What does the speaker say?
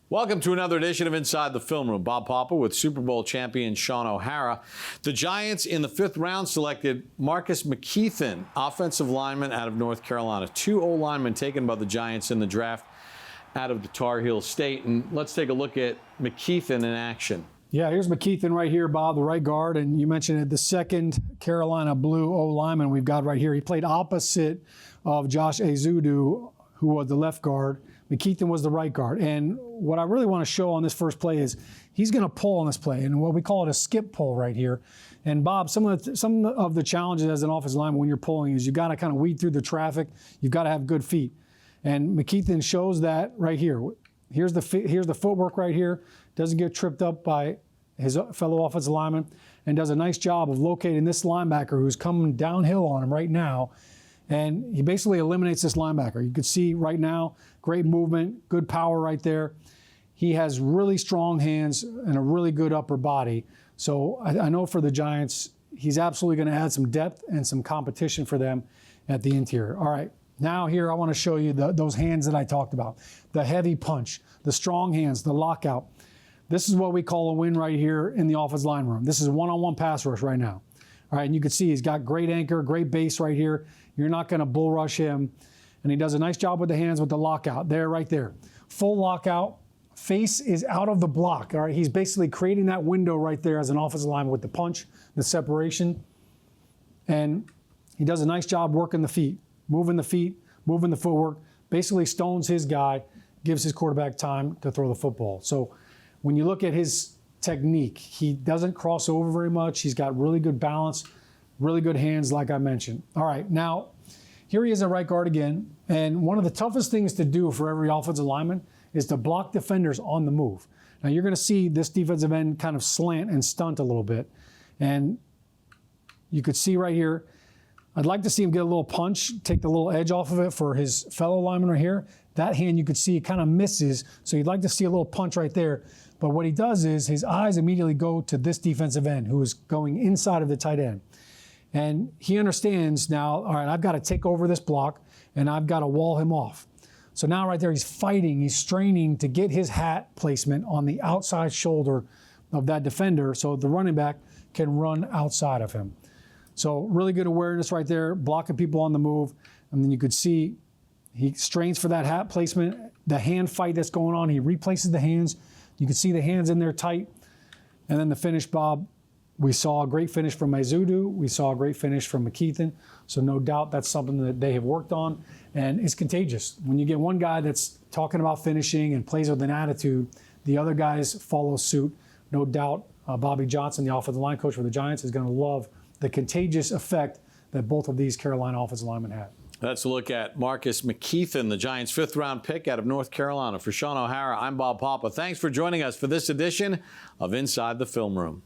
Welcome to another edition of Inside the Film Room. Bob Papa with Super Bowl champion Shaun O'Hara. The Giants in the 5th round selected Marcus McKethan, offensive lineman out of North Carolina. 2 O-linemen taken by the Giants in the draft out of the Tar Heel State. And let's take a look at McKethan in action. Yeah, here's McKethan right here, Bob, the right guard. And you mentioned it, the 2nd Carolina Blue O-lineman we've got right here. He played opposite of Josh Ezeudu, who was the left guard. McKethan was the right guard. And what I really want to show on this first play is he's going to pull on this play, and what we call it a skip pull right here. And Bob, some of the challenges as an offensive lineman when you're pulling is you've got to kind of weed through the traffic. You've got to have good feet. And McKethan shows that right here. Here's the footwork right here. Doesn't get tripped up by his fellow offensive lineman, and does a nice job of locating this linebacker who's coming downhill on him right now. And he basically eliminates this linebacker. You can see right now, great movement, good power right there. He has really strong hands and a really good upper body. So I know for the Giants, he's absolutely going to add some depth and some competition for them at the interior. All right, now here I want to show you those hands that I talked about. The heavy punch, the strong hands, the lockout. This is what we call a win right here in the offensive line room. This is one-on-one pass rush right now. All right, and you can see he's got great anchor, great base right here. You're not going to bull rush him. And he does a nice job with the hands with the lockout. There, right there. Full lockout. Face is out of the block. All right, he's basically creating that window right there as an offensive lineman with the punch, the separation. And he does a nice job working the feet, moving the footwork. Basically stones his guy, gives his quarterback time to throw the football. So when you look at his technique, he doesn't cross over very much. He's got really good balance, really good hands, like I mentioned. All right, now here he is at right guard again. And one of the toughest things to do for every offensive lineman is to block defenders on the move. Now you're going to see this defensive end kind of slant and stunt a little bit. And you could see right here, I'd like to see him get a little punch, take the little edge off of it for his fellow lineman right here. That hand you could see it kind of misses, so you'd like to see a little punch right there. But what he does is his eyes immediately go to this defensive end who is going inside of the tight end. And he understands now, all right, I've got to take over this block and I've got to wall him off. So now right there he's fighting, he's straining to get his hat placement on the outside shoulder of that defender so the running back can run outside of him. So really good awareness right there, blocking people on the move. And then you could see he strains for that hat placement, the hand fight that's going on. He replaces the hands. You can see the hands in there tight. And then the finish, Bob, we saw a great finish from Ezeudu. We saw a great finish from McKethan. So no doubt that's something that they have worked on. And it's contagious. When you get one guy that's talking about finishing and plays with an attitude, the other guys follow suit. No doubt Bobby Johnson, the offensive line coach for the Giants, is going to love the contagious effect that both of these Carolina offensive linemen had. Let's look at Marcus McKethan, the Giants' 5th round pick out of North Carolina. For Shaun O'Hara, I'm Bob Papa. Thanks for joining us for this edition of Inside the Film Room.